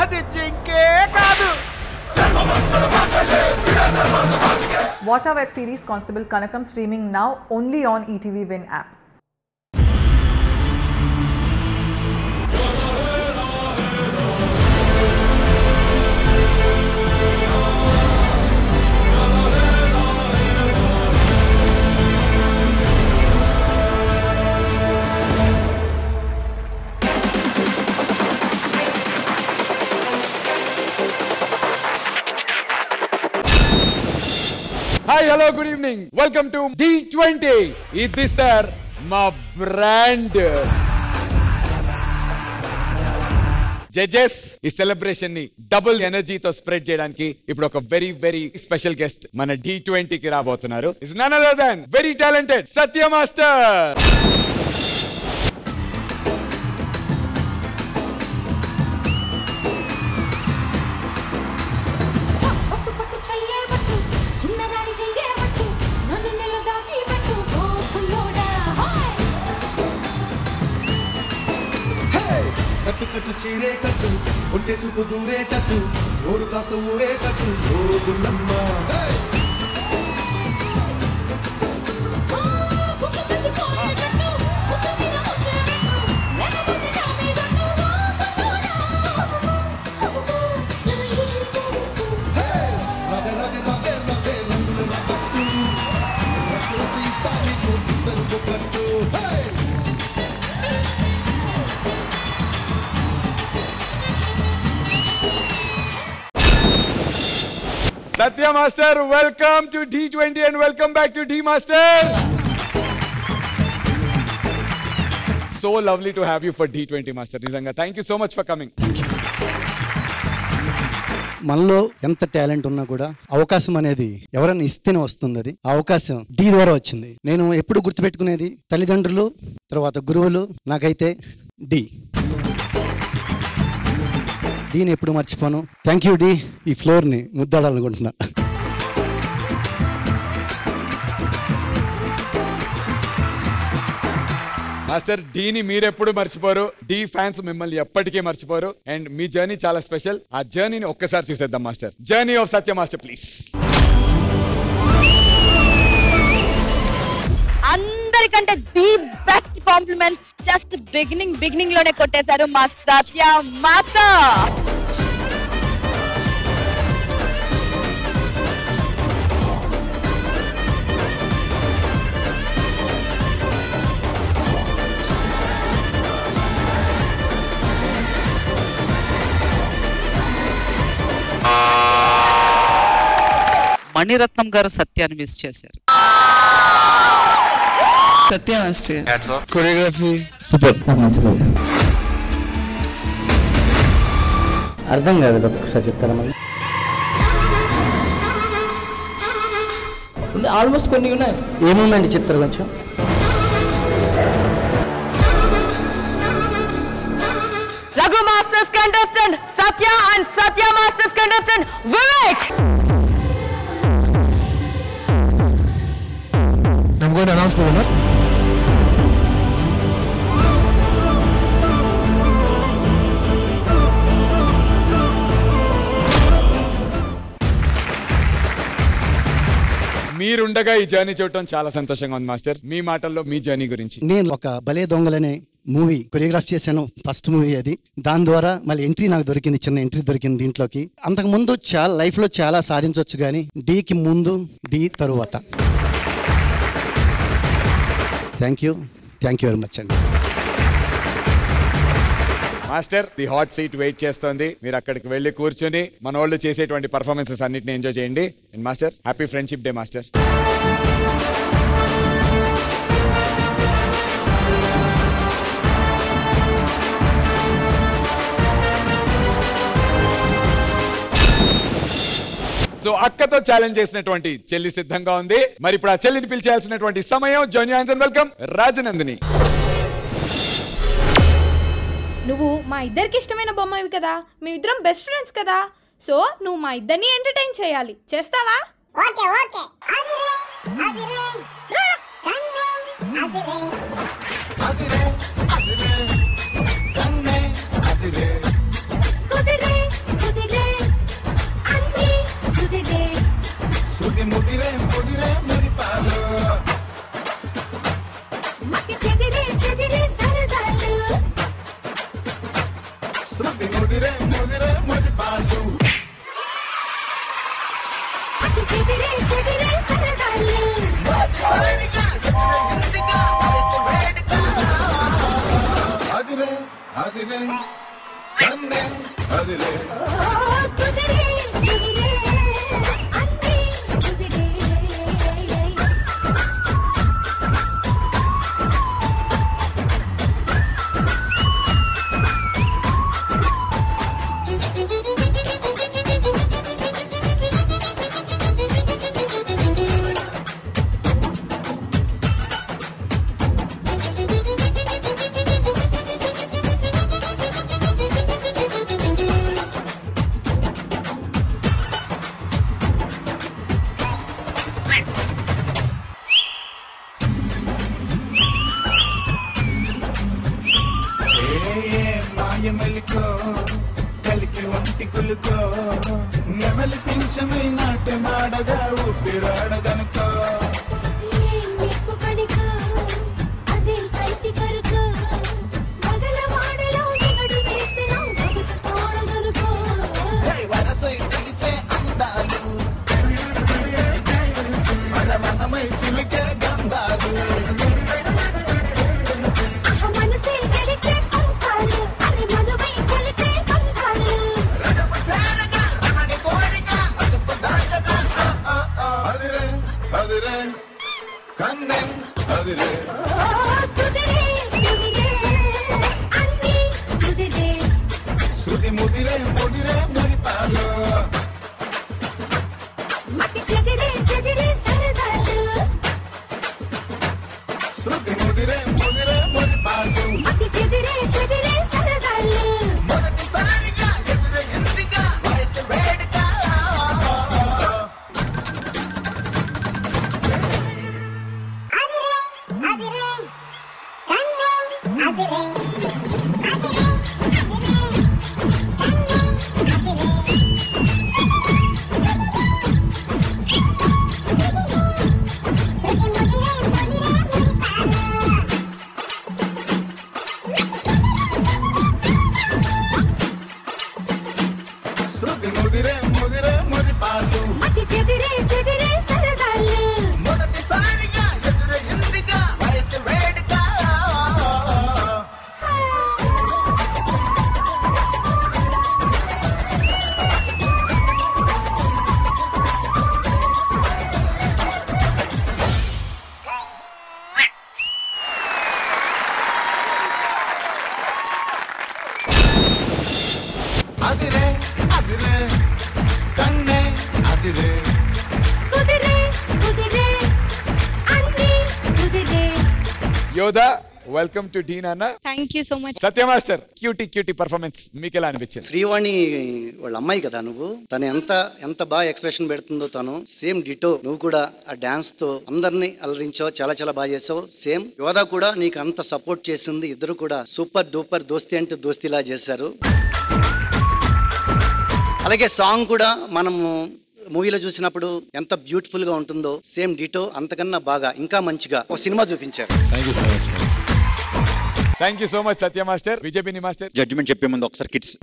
అది జింకే కాదు. Watch our web series Constable Kanakam streaming now only on ETV Win app. Hi, hello, good evening. Welcome to D20. This is my brand. Judges, ఈ celebration ని double ఎనర్జీతో spread చేయడానికి ఇప్పుడు ఒక very very special guest మన D20 కి రాబోతున్నారు. Is none other than very talented Satya master. కట్టు చీరే కట్టు ఒంటె చూపు దూరే కట్టు ఊరు కాస్త ఊరే కట్టు ఓ Gundamma Satya Master, welcome to D20 and welcome back to D Master. So lovely to have you for D20 Master. Nizanga, thank you so much for coming. మనలో ఎంత టాలెంట్ ఉన్నా కూడా అవకాశం అనేది ఎవరైనా ఇస్తేనే వస్తుంది. అది అవకాశం డి ద్వారా వచ్చింది. నేను ఎప్పుడు గుర్తుపెట్టుకునేది తల్లిదండ్రులు, తర్వాత గురువులు, నాకైతే డి. దీన్ని ఎప్పుడు మర్చిపోను. Thank you Dhee. ఈ ఫ్లోర్ని ముద్దాడాలనుకుంటున్నా. మాస్టర్ డీని మీరెప్పుడు మర్చిపోరు, డి ఫ్యాన్స్ మిమ్మల్ని ఎప్పటికీ మర్చిపోరు. అండ్ మీ జర్నీ చాలా స్పెషల్. ఆ జర్నీని ఒక్కసారి చూసేద్దాం master. Journey of Satya master please. అందరికంటే the best compliments just beginning లోనే కొట్టేశారు మా సత్య మాస్టర్. మణిరత్నం గారు సత్యాన్ని మిస్ చేశారు. సత్య మాస్టర్ కొరియోగ్రఫీ సూపర్. అర్థం కాదు, ఒకసారి చెప్తారా మళ్ళీ? ఆల్మోస్ట్ కొన్ని ఉన్నాయి. ఏ మూమెంట్ చెప్తారు కొంచెం? Raghu masters contestant Satya and Satya masters contestant Vivek. I'm going to announce the winner. మీరుండగా ఈ జర్నీ చూడటం చాలా సంతోషంగా ఉంది మాస్టర్. మీ మాటల్లో మీ జర్నీ గురించి. నేను ఒక భలే దొంగలనే మూవీ కొరియోగ్రాఫ్ చేశాను. ఫస్ట్ మూవీ అది. దాని ద్వారా మళ్ళీ ఎంట్రీ నాకు దొరికింది, చిన్న ఎంట్రీ దొరికింది దీంట్లోకి. అంతకు ముందు చాలా లైఫ్లో చాలా సాధించవచ్చు, కానీ డీకి ముందు డి తరువాత. థ్యాంక్ యూ వెరీ మచ్ అండి. Master the hot seat wait చేస్తోంది. మీరు అక్కడికి వెళ్ళి కూర్చొని మన వాళ్ళు చేసేటువంటి పర్ఫార్మెన్సెస్ అన్నిటిని ఎంజాయ్ చేయండి. And master happy friendship day master. So అక్కతో ఛాలెంజ్ చేసినటువంటి చెల్లి సిద్ధంగా ఉంది. మరి ఇప్పుడు ఆ చెల్లిని పిలిచేయాల్సినటువంటి సమయం. Join your and welcome Rajanandini. నువ్వు మా ఇద్దరికి ఇష్టమైన బొమ్మవి కదా, మేమిద్దరం బెస్ట్ ఫ్రెండ్స్ కదా. సో నువ్వు మా ఇద్దరిని ఎంటర్టైన్ చేయాలి. చేస్తావా? Okay okay. ముదిరే ముదిరే ముది పాలు అదిరే అదిరే కన్నే అదిరే మెలికో కలికి వంటి కులుకో నెమలి పింఛమై నాట్య మాడగా ఊపిరాడదనుకో వరసై పిలిచే అందాలు మనమై చిలికే గంధాలు కన్నే అదిరే సుది ముదిరే ముదిరే మురి పాలు శృతి ముదిరే ముదిరే మురి పాలు మొదటిసారిగా ఎదురే ఎందుగా వయసు వేడుక శృతి ముదిరే ముదిరే మురి పాలు మొదటిసారిగా ఎదురే ఎందుగా వయసు వేడుక అదిరే అదిరే కన్నే అదిరే యోధా వెల్కమ్ టు డీ నాన్న. Thank you so much. Satya master cutie performance మీకు ఎలా అనిపించింది? శ్రీవాణి వాళ్ళ అమ్మాయి కదా నువ్వు, తను ఎంత బాగా ఎక్స్ప్రెషన్ పెడుతుందో తను సేమ్ డిటో నువ్వు కూడా ఆ డాన్స్ తో అందరినీ అలరించావు, చాలా బాగా చేసావు. సేమ్ యోధా కూడా నీకు అంత సపోర్ట్ చేసింది. ఇద్దరు కూడా సూపర్ డూపర్ దోస్తి అంటే దోస్తిలా చేశారు. అలాగే సాంగ్ కూడా మనము మూవీలో చూసినప్పుడు ఎంత బ్యూటిఫుల్ గా ఉంటుందో సేమ్ డిటో అంతకన్నా బాగా ఇంకా మంచిగా ఒక సినిమా చూపించారు. Thank you so much Satya master. Vijaypini master, judgement చెప్పే ముందు ఒకసారి కిడ్స్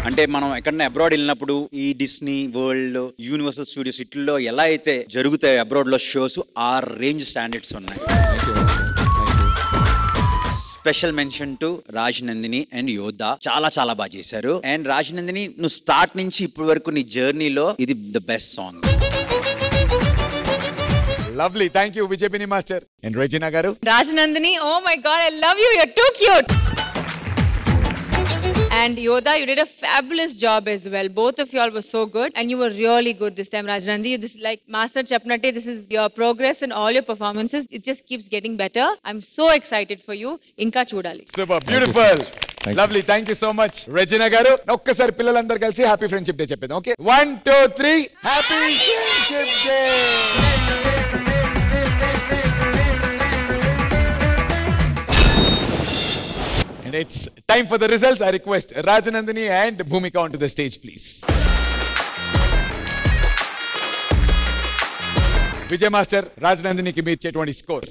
అంటే మనం ఎక్కడన్నా అబ్రాడ్ వెళ్ళినప్పుడు ఈ డిస్నీ వరల్డ్ యూనివర్సల్ స్టూడియోస్ ఇట్లో ఎలా అయితే జరుగుతాయి అబ్రాడ్ లో షోస్ ఆ రేంజ్ స్టాండర్డ్స్ ఉన్నాయి. Special mention to Raj Nandini and యోధా, చాలా బాగా చేశారు. అండ్ రాజ్ నందిని నువ్వు స్టార్ట్ నుంచి ఇప్పటి వరకు నీ జర్నీలో ఇది the best song. Lovely, thank you విజయపిని master. And Regina గారు, Raj Nandini, oh my god, I love you, your too cute. And Yodha, you did a fabulous job as well. Both of y'all were so good, and you were really good this time, Rajnandi. This is like Master Chapnate. This is your progress in all your performances. It just keeps getting better. I'm so excited for you. Inka chudali. Super, beautiful, lovely. Thank you so much, Regina garu. ఒక్కసారి పిల్లలందరూ కలిసి happy friendship day చెప్పేద్దాం. Okay, 1 2 3 happy friendship day. And it's time for the results. I request Rajanandini and Bhumika onto the stage, please. Vijay Master, Rajanandini ki meer chetwandi score.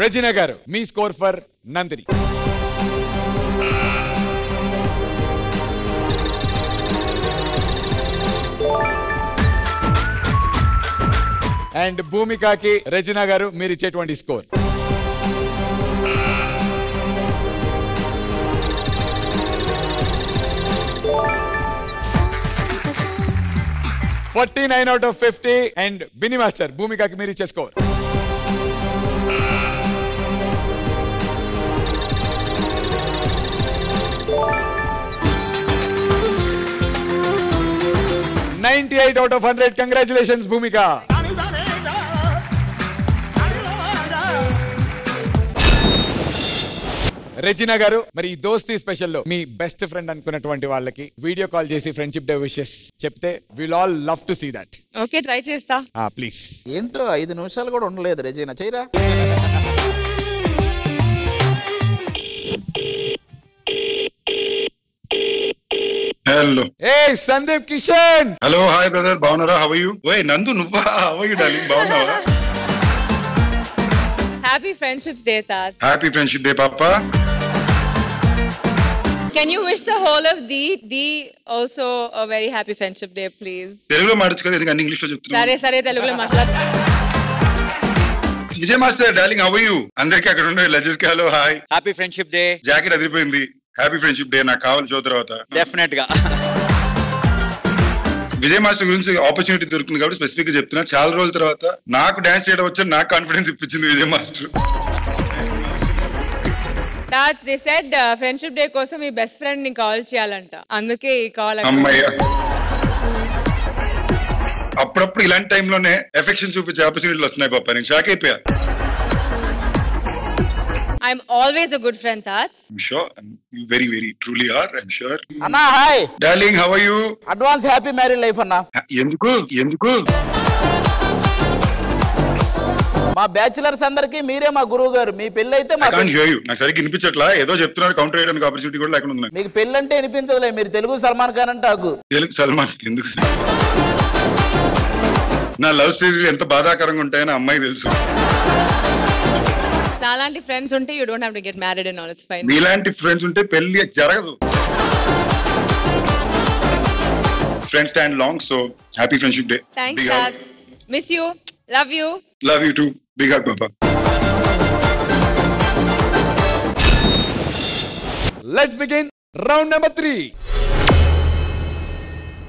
Regina గారు మీ score for Nandini. And భూమికకి Regina గారు మీరు ఇచ్చేటువంటి score 49 out of 50. And బిని master భూమికకి మీరు ఇచ్చే score 98 out of 100. Congratulations, Bhumika. Regina గారు, మరి ఈ దోస్తీ స్పెషల్ లో మీ బెస్ట్ ఫ్రెండ్ అనుకున్నటువంటి వాళ్ళకి వీడియో కాల్ చేసి ఫ్రెండ్షిప్ డే విషెస్ చెప్తే will all love to see that. Okay, try చేస్తా. ప్లీజ్. ఏంటో 5 నిమిషాలు కూడా ఉండలేదు రెజినా, చేయరా. హలో ఏ Sandeep Kishan. Hello, hi brother, బాగున్నారా? How are you? ఓయ్ నందు, నువ్వా? హౌ ఆర్ యు డార్లింగ్, బాగున్నావా? హ్యాపీ ఫ్రెండ్షిప్స్ డే తాత్. హ్యాపీ ఫ్రెండ్షిప్ డే పాపా. Can you wish the whole of the also a very happy friendship day, please? తెలుగులో మాట్లాడచ్చు కదా, ఎందుకంటే ఇంగ్లీష్ లో చెప్తున్నా. సరే సరే, తెలుగులో మాట్లాడు. Vijay master darling, how are you? అందరికీ అక్కడ ఉండే లజెస్ కి hello, hi. Happy friendship day. Jacket అదిరిపోయింది. Happy friendship day. నాకు కావాలి షో తర్వాత డెఫినెట్ గా. విజయ్ మాస్టర్ గురించి ఆపర్చునిటీ దొరుకుతుంది కాబట్టి స్పెసిఫిక్ గా చెప్తున్నా. చాలా రోజుల తర్వాత నాకు డాన్స్ చేయడం వచ్చి నాకు కాన్ఫిడెన్స్ ఇప్పించింది Vijay master. That's they said friendship day కోసం మీ బెస్ట్ ఫ్రెండ్ ని కాల్ చేయాలంట, అందుకే ఈ కాల్. అమ్మయ్య, అప్పుడప్పుడు ఇలాంటి టైంలోనే ఎఫెక్షన్ చూపించే ఆపర్చునిటీలు వస్తున్నాయి పాప. నేను షాక్ అయిపోయా. I'm always a good friend, Tats. I'm sure. You very, very truly are. I'm sure. అన్నా hi. Darling, how are you? Advance happy married life అన్నా. ఎందుకు ఎందుకు? మా బ్యాచులర్స్ అందరికి మీరే మా గురువు గారు. మీ పెళ్లి అయితే I can't hear you. నాకు సరిగ్గా వినిపించట్లా. ఏదో చెప్తున్నారు, కౌంటర్ చేయడానికి ఆపర్చునిటీ కూడా లేకుండా ఉంది. మీకు పెళ్లి అంటే వినిపించదులే. మీరు తెలుగు సల్మాన్ ఖాన్ అంటే ఆగు. తెలుగు సల్మాన్ ఎందుకు? నా లవ్ స్టోరీలు ఎంత బాధాకరంగా ఉంటాయని అమ్మాయి తెలుసు. అలాంటి ఫ్రెండ్స్ ఉంటే you don't have to get married and all, it's fine. మీలాంటి ఫ్రెండ్స్ ఉంటే పెళ్లి జరగదు. Friends stand long, so happy friendship day. Thanks, Tats. Miss you. Love you. Love you too. Big hug, Papa. Let's begin round number 3.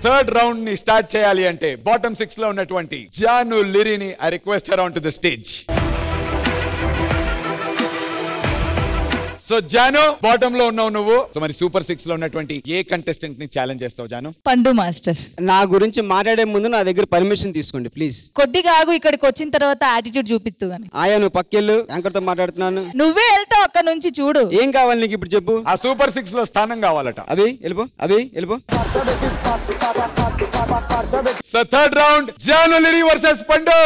Third round ని start చేయాలి అంటే bottom 6 లో ఉన్నటువంటి జాను లిరిని I request her on to the stage. So Janu, bottom లో ఉన్నావు నువ్వు. So మరి సూపర్ 6 లో ఉన్నటువంటి ఏ కంటెస్టెంట్ ని ఛాలెంజ్ చేస్తావు జాను? పండు మాస్టర్. నా గురించి మాట్లాడే ముందు నా దగ్గర పర్మిషన్ తీసుకోండి ప్లీజ్. కొద్దిగా ఆగు, ఇక్కడికి వచ్చిన తర్వాత యాటిట్యూడ్ చూపిస్తూ గాని. ఆయా నువ్వు పక్కెళ్ళు, యాంకర్ తో మాట్లాడుతున్నాను. నువ్వే వెళ్తావు అక్కడ నుంచి, చూడు. ఏం కావాలి నీకు ఇప్పుడు చెప్పు. ఆ సూపర్ 6 లో స్థానం కావాలట. అభి వెళ్ళిపో, అభి వెళ్ళిపో. So third round Janu Liri versus Pandu.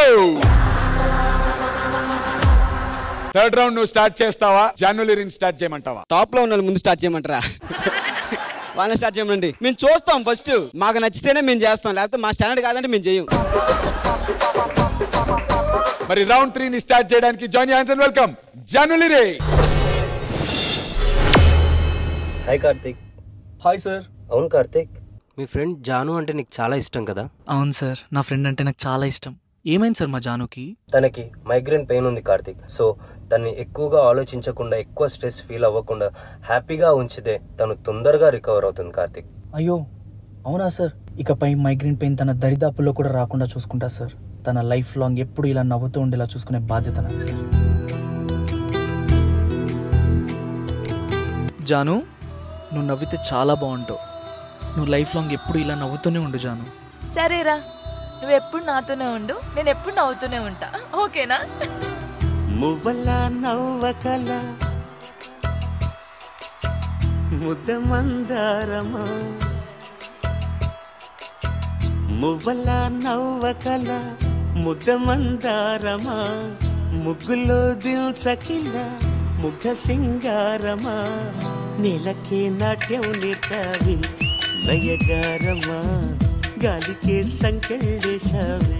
Third round నువ్వు స్టార్ట్ చేస్తావా, జాను లిరిని స్టార్ట్ చేయమంటావా? టాప్ లో ఉన్న ముందు స్టార్ట్ చేయమంటారా? వాళ్ళని స్టార్ట్ చేయమండి. మేము చూస్తాం ఫస్ట్, మాకు నచ్చితేనే మేము చేస్తాం, లేకపోతే మా స్టాండర్డ్ కాదంటే మేము చేయం. మరి రౌండ్ 3 ని స్టార్ట్ చేయడానికి join hands and welcome Janu Liri. Hi Karthik. Hi sir. అవును కార్తిక్, మీ ఫ్రెండ్ జాను అంటే నీకు చాలా ఇష్టం కదా? అవును సార్, నా ఫ్రెండ్ అంటే నాకు చాలా ఇష్టం. ఏమైంది సార్ మా జానుకి? తనకి మైగ్రేన్ పెయిన్ ఉంది కార్తిక్. సో తన్ని ఎక్కువగా ఆలోచించకుండా, ఎక్కువ స్ట్రెస్ ఫీల్ అవ్వకుండా హ్యాపీగా ఉంచితే తను తొందరగా రికవర్ అవుతుంది కార్తిక్. అయ్యో అవునా సార్? ఇకపై మైగ్రేన్ పెయిన్ తన దరిదాపుల్లో కూడా రాకుండా చూసుకుంటా సార్. తన లైఫ్ లాంగ్ ఎప్పుడు ఇలా నవ్వుతూ ఉండేలా చూసుకునే బాధ్యత నాకు సార్. జాను, నువ్వు నవ్వితే చాలా బాగుంటావు. నువ్వు లైఫ్ లాంగ్ ఎప్పుడు ఇలా నవ్వుతూనే ఉండు జాను. సరేరా, నువ్వు ఎప్పుడు నాతోనే ఉండు, నేను ఎప్పుడు నవ్వుతూనే ఉంటా, ఓకేనా? మువ్వల నవ్వకల ముద్ద మందారమా, మువ్వల నవ్వకల ముద్ద మందారమా, ముగ్గులో దిల్చకిల ముగ్ధ సింగారమా, నేలకే నాట్యం నేర్తావి నయగారమా, గాలికే సంకెళ్ళేశావే.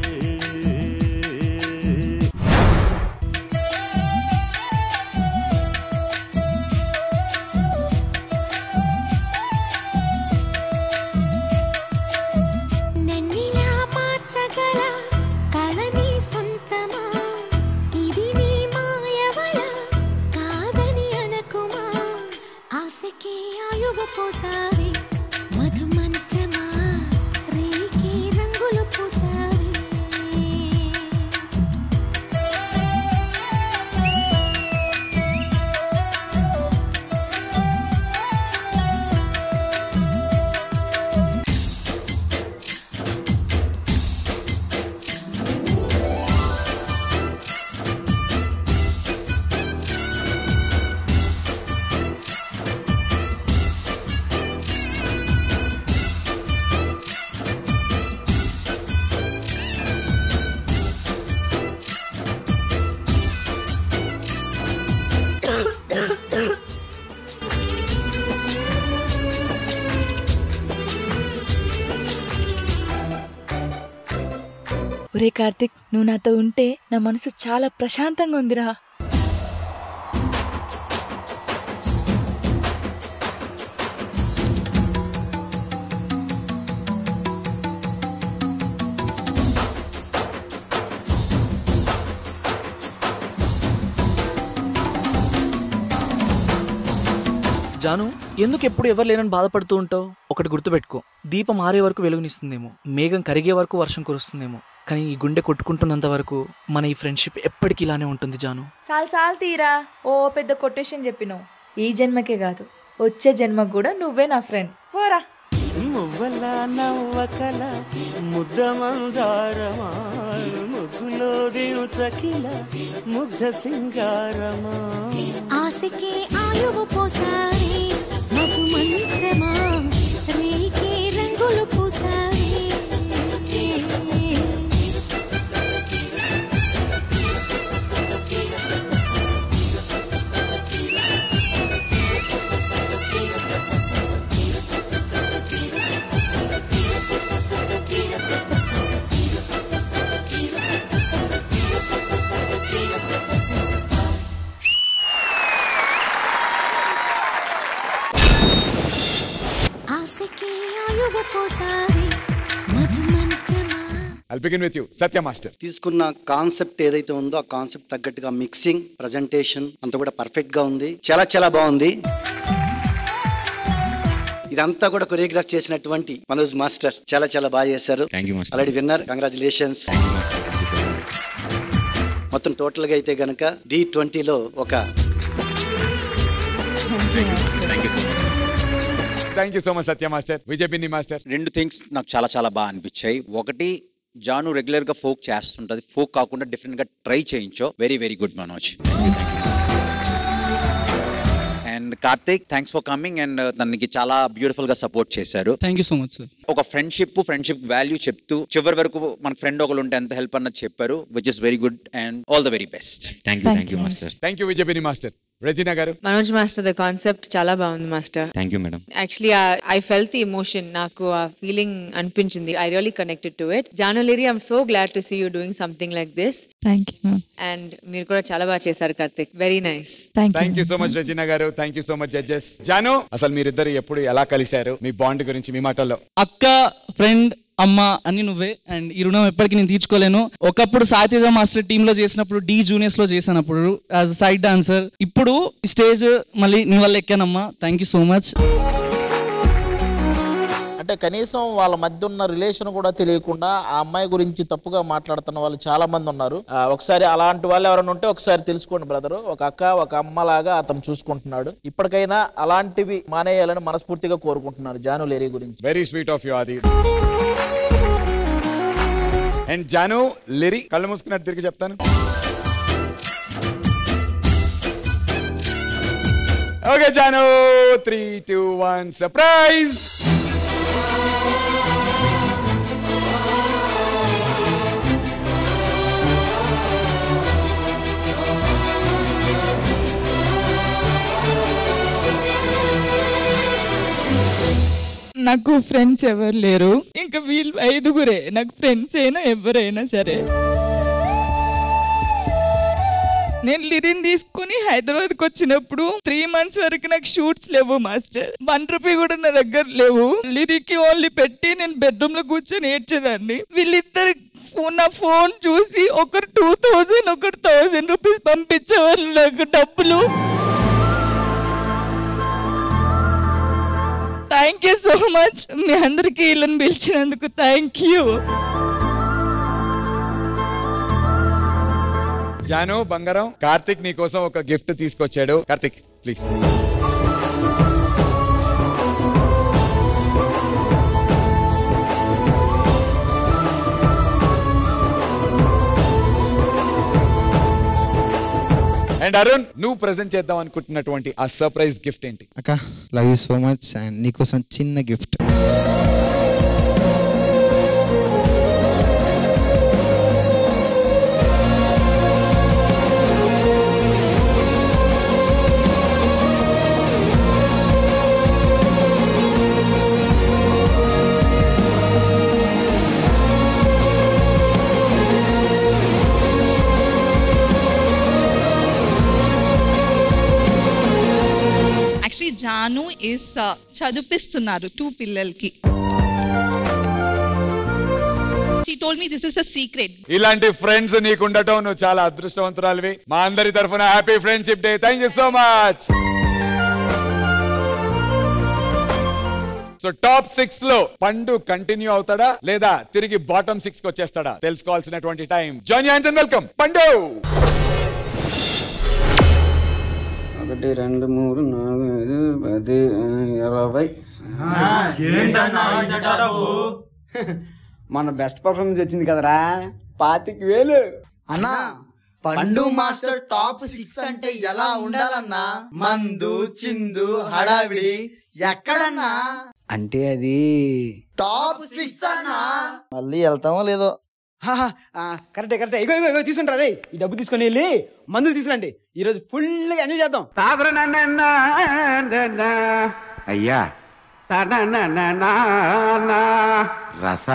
ఒరే కార్తిక్, నువ్వు నాతో ఉంటే నా మనసు చాలా ప్రశాంతంగా ఉందిరా. జాను, ఎందుకు ఎప్పుడు ఎవరు లేనని బాధపడుతూ ఉంటావు? ఒకటి గుర్తుపెట్టుకో, దీపం ఆరే వరకు వెలుగునిస్తుందేమో, మేఘం కరిగే వరకు వర్షం కురుస్తుందేమో, కానీ ఈ గుండె కొట్టుకుంటున్నంత వరకు మన ఈ ఫ్రెండ్షిప్ ఎప్పటికీ ఇలానే ఉంటుంది జాను. సాల్ తీరా, ఓ పెద్ద కొటేషన్ చెప్పినావు. ఈ జన్మకే కాదు, వచ్చే జన్మకు కూడా నువ్వే నా ఫ్రెండ్. పోరా. మువ్వల నవ్వకల ముద్ద మందారమా, ముగ్గులో దిల్చకిల ముగ్ధ సింగారమా, ఆశకే ఆయువు పోసారి మధు మంత్రమా, రేకే రంగులు పూసారి. I'll begin with you, Satya Master. తీసుకున్న కాన్సెప్ట్ ఏదైతే ఉందో ఆ కాన్సెప్ట్ తగ్గట్టుగా మిక్సింగ్, ప్రజెంటేషన్ అంతా కూడా పర్ఫెక్ట్ గా ఉంది. చాలా చాలా బాగుంది. ఇదంతా కూడా కొరియోగ్రాఫ్ చేసినటువంటి మనోజ్ మాస్టర్ చాలా చాలా బాగా చేశారు. Already winner, congratulations. మొత్తం టోటల్ గా అయితే గనక D20లో ఒక thank you so much Satya master. Vijay పిన్ని మాస్టర్. 2 థింగ్స్ నాకు చాలా చాలా బాగా అనిపించాయి. ఒకటి, జాను రెగ్యులర్ గా ఫోక్ చేస్తుంటది, ఫోక్ కాకుండా డిఫరెంట్ గా ట్రై చేయించో. Very very good Manoj. And Karthik, thanks for coming and తనకి చాలా బ్యూటిఫుల్ గా సపోర్ట్ చేశారు. Thank you so much sir. ఒక ఫ్రెండ్షిప్ వాల్యూ చెప్తూ చివరి వరకు మన ఫ్రెండ్ ఒకరు ఉంటే ఎంత హెల్ప్ అన్నది చెప్పారు, which is very good and all the very best. Thank you master. Thank you Vijay పిన్ని మాస్టర్. రెజినా గారు. మనోజ్ మాస్టర్, ద కాన్సెప్ట్ చాలా బాగుంది master. Thank you madam. Actually I felt the emotion, నాకు ఆ ఫీలింగ్ అనిపించింది. I really connected to it. Janu Liri, I'm so glad to see you doing something like this. Thank you. And మీరు కూడా చాలా బాగా చేశారు Karthik. Very nice. Thank you so much Regina గారు. Thank you so much judges. Janu, అసలు మీరిద్దరు ఎప్పుడు ఎలా కలిశారు? మీ బాండ్ గురించి మీ మాటల్లో. అక్క, ఫ్రెండ్, అమ్మ అన్ని నువ్వే. అండ్ ఈ రుణం ఎప్పటికీ నేను తీర్చుకోలేను. ఒకప్పుడు సాయితేజ మాస్టర్ టీమ్ లో చేసినప్పుడు, డి జూనియర్స్ లో చేసినప్పుడు యాజ్ సైడ్ డాన్సర్, ఇప్పుడు స్టేజ్ మళ్ళీ నీ వల్ల ఎక్కానమ్మా. Thank you so much. అంటే కనీసం వాళ్ళ మధ్య ఉన్న రిలేషన్ కూడా తెలియకుండా ఆ అమ్మాయి గురించి తప్పుగా మాట్లాడుతున్న వాళ్ళు చాలా మంది ఉన్నారు. ఒకసారి అలాంటి వాళ్ళు ఎవరైనా ఉంటే ఒకసారి తెలుసుకోండి బ్రదర్. ఒక అక్క, ఒక అమ్మలాగా అతను చూసుకుంటున్నాడు. ఇప్పటికైనా అలాంటివి మానేయాలని మనస్ఫూర్తిగా కోరుకుంటున్నారు జాను లిరి గురించి. Very sweet of you Aadi. And Janu Liri, కళ్ళు మూసుకున్నట్టు తిరిగి చెప్తాను. Okay Jaanu, 3, 2, 1 surprise. నాకు ఫ్రెండ్స్ ఎవరు లేరు, ఇంకా వీళ్ళు 5గురే నాకు ఫ్రెండ్స్ అయినా ఎవరైనా సరే. నేను లిరిని తీసుకుని హైదరాబాద్కి వచ్చినప్పుడు 3 months వరకు నాకు షూట్స్ లేవు మాస్టర్. 1 రూపీ కూడా నా దగ్గర లేవు. లిరికి ఓన్లీ పెట్టి నేను బెడ్రూమ్ లో కూర్చొని ఏడ్చేదాన్ని. వీళ్ళిద్దరు నా ఫోన్ చూసి ఒకరు 2000, ఒకరు 1000 రూపీస్ పంపించేవాళ్ళు నాకు డబ్బులు. Thank you so much. మీ అందరికీ వీళ్ళని పిలిచినందుకు థ్యాంక్ యూ. జాను బంగారం, కార్తిక్ నీ కోసం ఒక గిఫ్ట్ తీసుకొచ్చాడు. కార్తిక్ ప్లీజ్. అండ్ అరుణ్, నువ్వు ప్రెజెంట్ చేద్దాం అనుకుంటున్నటువంటి ఆ సర్ప్రైజ్ గిఫ్ట్ ఏంటి? అక్క, love you so much. And నీకోసం చిన్న గిఫ్ట్. ఇస్ చదివిస్తున్నారు 2 పిల్లలకి. She told me this is a secret. ఇలాంటి ఫ్రెండ్స్ నీకు ఉండటం నువ్వు చాలా అదృష్టవంతురాలివి. మా అందరి తరఫున happy friendship day. Thank you so much. So top 6 లో పండు కంటిన్యూ అవుతాడా లేదా తిరిగి బాటమ్ 6 కి వచ్చేస్తాడా తెలుసుకోవాల్సినటువంటి టైం. జాయిన్ యాంసన్, వెల్కమ్ పండు. 1 2 3 4 5 20. మన బెస్ట్ పర్ఫార్మెన్స్ వచ్చింది కదరా 25,000. అన్నా పండు మాస్టర్ టాప్ 6 అంటే ఎలా ఉండాలన్నా? మందు చిందు హడావిడి ఎక్కడన్నా? అంటే అది టాప్ 6 అన్నా. మళ్ళీ వెళ్తామో లేదో. కరెక్టే కరెక్టే. ఇగో ఇగో తీసుకుంటారా రే, ఈ డబ్బు తీసుకొని వెళ్ళి మందులు తీసుకురండి. ఈరోజు ఫుల్ ఎంజాయ్ చేద్దాం. అయ్యా రస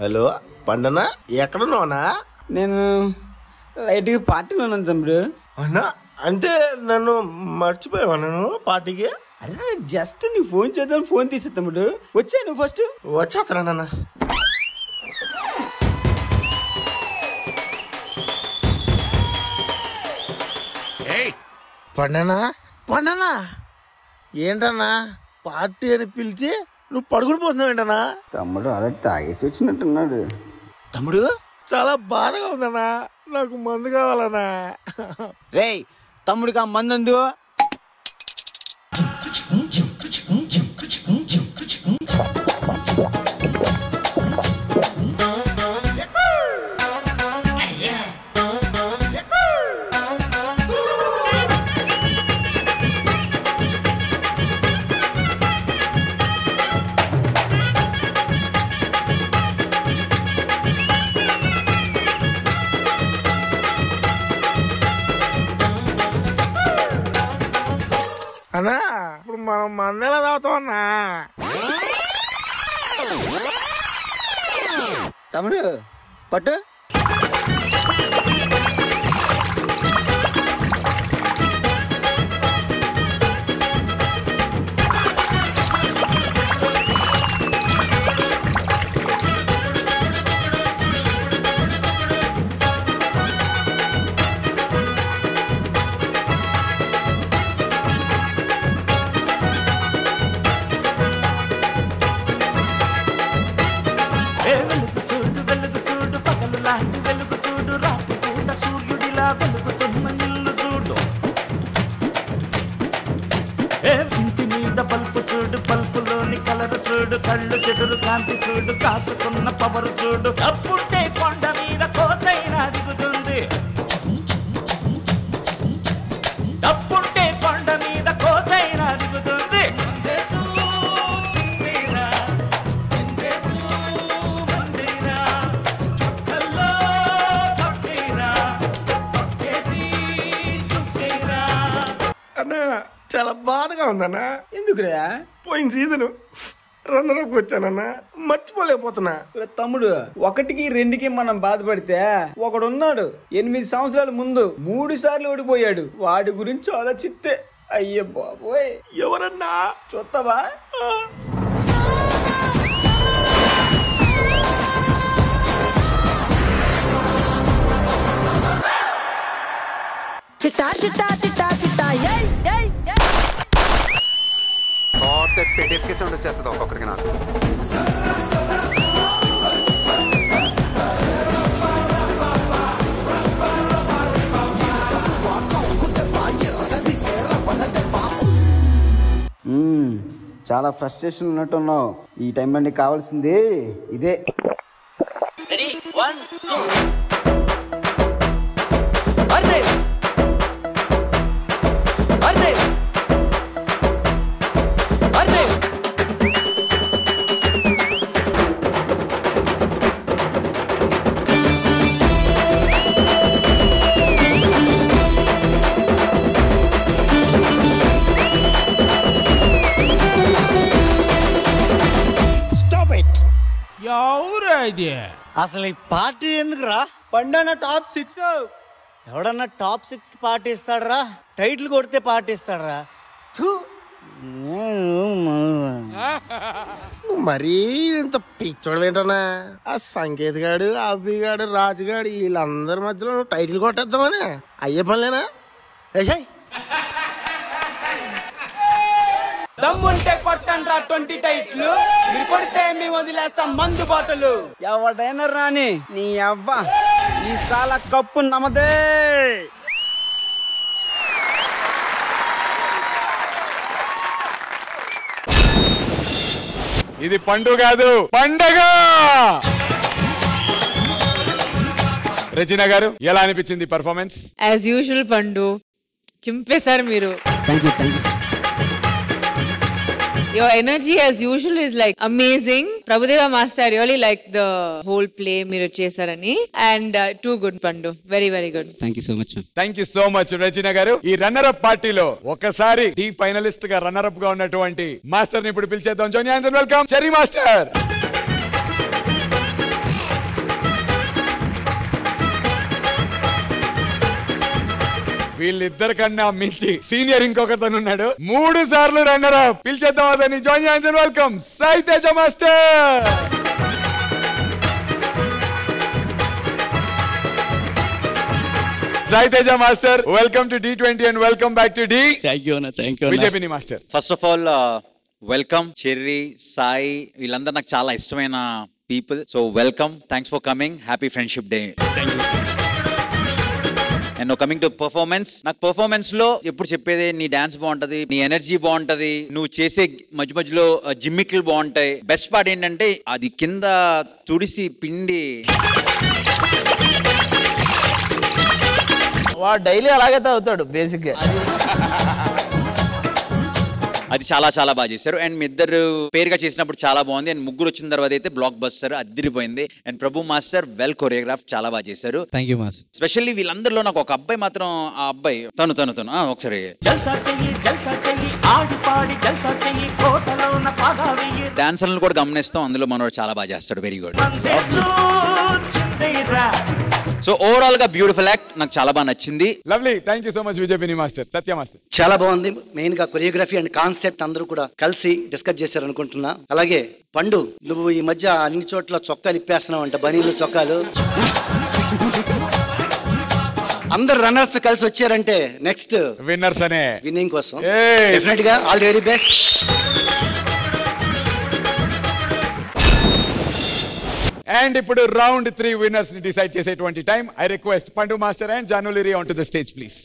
హలో పండనా, ఎక్కడున్నావునా? నేను లైట్గా పార్టీలో ఉన్నాను తమ్ముడు. అన్నా అంటే నన్ను మర్చిపోయావా? నేను పార్టీకి అరే జస్ట్ నీ ఫోన్ చేద్దాం, ఫోన్ తీసే తమ్ముడు. వచ్చా నువ్వు ఫస్ట్? వచ్చేస్తారా నాన్న. పండనా పండనా ఏంటన్నా పార్టీ అని పిలిచి నువ్వు పడుకుని పోతున్నావు ఏంటన్నా? తమ్ముడు అలా తాగేసి వచ్చినట్టున్నాడు. తమ్ముడు చాలా బాధగా ఉందన్నా, నాకు మందు కావాలన్నా. రేయ్ తమ్ముడికి ఆ మందు అందు. అన్నా ఇప్పుడు మనం మందేలా తాగుతాం అన్నా. తమ్ముడు పట్టు. కళ్ళు చెదురు కాంతి చూడు, కాసుకున్న పవరు చూడు, అప్పుడే కొండ మీద కోతైనా దిగుతుంది. అప్పుడే కొండ మీద కోతైనా దిగుతుంది. అన్నా చాలా బాధగా ఉందన్నా. ఎందుకురా? పోయిన సీజన్ రన్నరప్ వచ్చానన్నా, మర్చిపోలేకపోతున్నా. తమ్ముడు 1కి 2కి మనం బాధపడితే ఒకడున్నాడు 8 సంవత్సరాల ముందు 3 సార్లు ఓడిపోయాడు. వాడి గురించి ఆలోచిస్తే అయ్యో బాబోయ్. ఎవరన్నా చూస్తావా? చిట్టా చిట్టా చిట్టా చిట్టా పెట్టి సౌండ్ వచ్చేస్తుంది ఒక్కొక్కరికి నాకు. చాలా ఫ్రస్ట్రేషన్ ఉన్నట్టున్నావు. ఈ టైంలో నీకు కావాల్సింది ఇదే. రెడీ 1 2 అర్రే అర్రే అసలు ఈ పార్టీ ఎందుకురా? పండన్న టాప్ 6 ఎవడన్నా టాప్ 6 పార్టీ ఇస్తాడరా? టైటిల్ కొడితే పార్టీ ఇస్తాడరా? మరీ ఇంత పిచ్చోడు ఏంటన్నా? ఆ సంకేత్ గాడు, అబ్బిగాడు, రాజుగాడు వీళ్ళందరి మధ్యలో టైటిల్ కొట్టేద్దామని అయ్యే పనిలేనా? దమ్ముంటే కొట్టండ్రా 20 టైట్లు, మీరు కొడితే మేము వదిలేస్తాం మందు బాటలు. ఎవడైనా రాని నీ అవ్వ ఈ సాల కప్పు నమదే. ఇది పండు కాదు, పండగ. రచన గారు ఎలా అనిపించింది పర్ఫార్మెన్స్? యాజ్ యూజువల్ పండు చింపేశారు మీరు. Your energy as usual is like amazing. Prabhudeva Master, I really like the whole play మీరు చేశారని. And too good Pandu. Very very good. Thank you so much, ma'am. Thank you so much Rachana గారు. ఈ runner up పార్టీలో ఒకసారి టీ finalist గా runner up గా ఉన్నటువంటి మాస్టర్ ని ఇప్పుడు పిలిచేద్దాం. Join hands and welcome Cherry master. వీళ్ళిద్దరి కన్నా మించి సీనియర్ ఇంకొకతను ఉన్నాడు, 3 సార్లు రన్నర్ అప్. పిలిచేద్దాం అతన్ని. Join hands and welcome Sai Teja master. Sai Teja master, welcome to D20 and welcome back to D. Thank you అన్న, thank you. విజయపిని master, first of all welcome. Cherry, Sai వీళ్ళందరూ నాకు చాలా ఇష్టమైన people. So welcome, thanks for coming. Happy friendship day. And coming to performance, నాకు performance లో ఎప్పుడు చెప్పేది నీ డాన్స్ బాగుంటది, నీ ఎనర్జీ బాగుంటది, నువ్వు చేసే మధ్య మధ్యలో జిమ్మిక్లు బాగుంటాయి. బెస్ట్ పార్ట్ ఏంటంటే అది కింద తుడిసి పిండి వాడు డైలీ అలాగే తాగుతాడు బేసిక్ గా. అది చాలా చాలా బాగా చేశారు. అండ్ మీ ఇద్దరు పేరుగా చేసినప్పుడు చాలా బాగుంది. అండ్ ముగ్గురు వచ్చిన తర్వాత అయితే బ్లాక్ బస్టర్ అదిరిపోయింది. And Prabhu master well choreograph, చాలా బాగా చేశారు. Thank you master. స్పెషల్లీ వీళ్ళందరిలో నాకు ఒక అబ్బాయి మాత్రం, ఆ అబ్బాయి తను ఒకసారి డాన్సర్లను కూడా గమనిస్తాం, అందులో మనోడు చాలా బాగా చేస్తాడు. Very good. సో ఓవరాల్ గా బ్యూటిఫుల్ యాక్ట్, నాకు చాలా బాగా నచ్చింది. Lovely. Thank you so much విజయపిని మాస్టర్. సత్య మాస్టర్, చాలా బాగుంది. మెయిన్ గా కొరియోగ్రఫీ అండ్ కాన్సెప్ట్ అందరూ కూడా కలిసి డిస్కస్ చేశారు అనుకుంటున్నా. అలాగే పండు, నువ్వు ఈ మధ్య అన్ని చోట్ల చొక్కాలు ఇప్పేస్తున్నావు అంట, బనీలు చొక్కాలు. అందరు రన్నర్స్ కలిసి వచ్చారంటే నెక్స్ట్ విన్నర్స్ అనే విన్నింగ్ కోసం డెఫినెట్ గా all the very best. And ఇప్పుడు రౌండ్ 3 విన్నర్స్ ని డిసైడ్ చేసేటువంటి time. I request Pandu master and Janu Liri on to the stage please.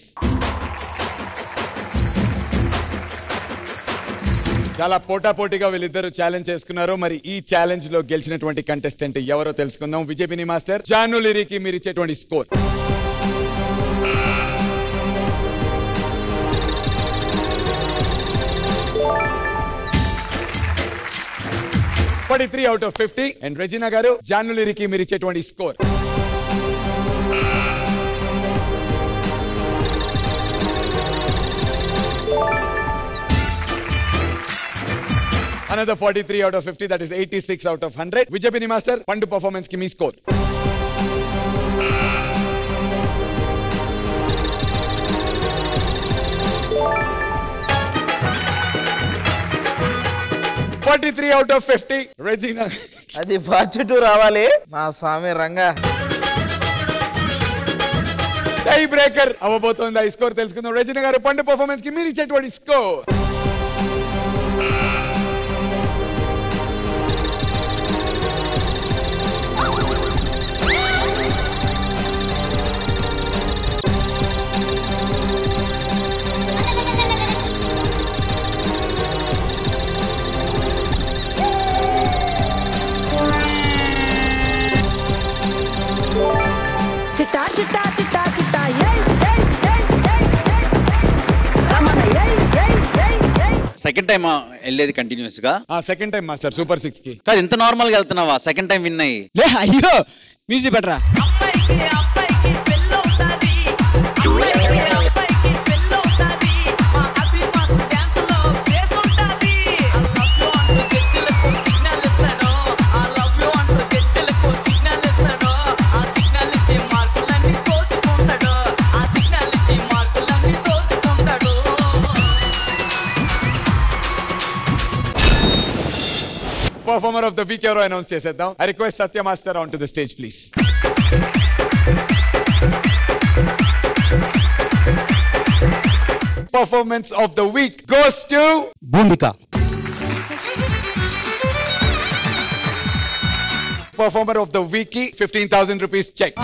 చాలా పోటాపోటీగా వీళ్ళిద్దరు ఛాలెంజ్ చేసుకున్నారు. మరి ఈ ఛాలెంజ్ లో గెలిచినటువంటి కంటెస్టెంట్ ఎవరో తెలుసుకుందాం. విజయపిని మాస్టర్, జాను లిరికి మీరు ఇచ్చేటువంటి score? 43 out of 50. And Regina గారు, జాను లిరికి మీరు ఇచ్చేటువంటి score? 43 out of 50, that is 86 out of 100. Vijaypini Master, Pandu performance ki me score. "43 out of 50. Regina. అది 42 రావాలి మా స్వామి రంగా. టై బ్రేకర్ అవబోతోంది. ఆ స్కోర్ తెలుసుకుందాం. రెజినా గారు, పండు పర్ఫార్మెన్స్ కి మీరు ఇచ్చేటువంటి స్కోర్? చిట్టా చిట్టా చిట్టా చిట్టా ఏయ్ ఏయ్ ఏయ్ ఏయ్ రమణ ఏయ్ ఏయ్ ఏయ్ ఏయ్. సెకండ్ టైం వెళ్ళేది కంటిన్యూస్ గా? సెకండ్ టైం మాస్టర్ సూపర్ 6 కి. కాదు, ఇంత నార్మల్ గా వెళ్తున్నావా? సెకండ్ టైం విన్ అయ్యి. లే అయ్యో మ్యూజిక్ పెట్టరా. పర్ఫార్మర్ ఆఫ్ ద వీక్ ఎవరో అనౌన్స్ చేసేద్దాం. I request Satya master on to the stage please. Performance of the week goes to Bhumika. Performer of the week 15,000 rupees check.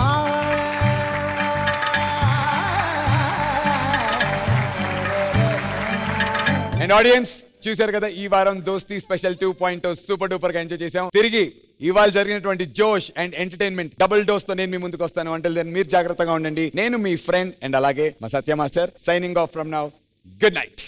And audience, చూశారు కదా ఈ వారం దోస్తీ స్పెషల్ 2.0 సూపర్ డూపర్ గా enjoy చేసాం. తిరిగి ఇవాళ జరిగినటువంటి జోష్ అండ్ ఎంటర్టైన్మెంట్ డబుల్ డోస్ తో నేను మీ ముందుకు వస్తాను. అంటిల్ దెన్ మీరు జాగ్రత్తగా ఉండండి. నేను మీ ఫ్రెండ్ అండ్ అలాగే మా Satya master signing off from now. Good night.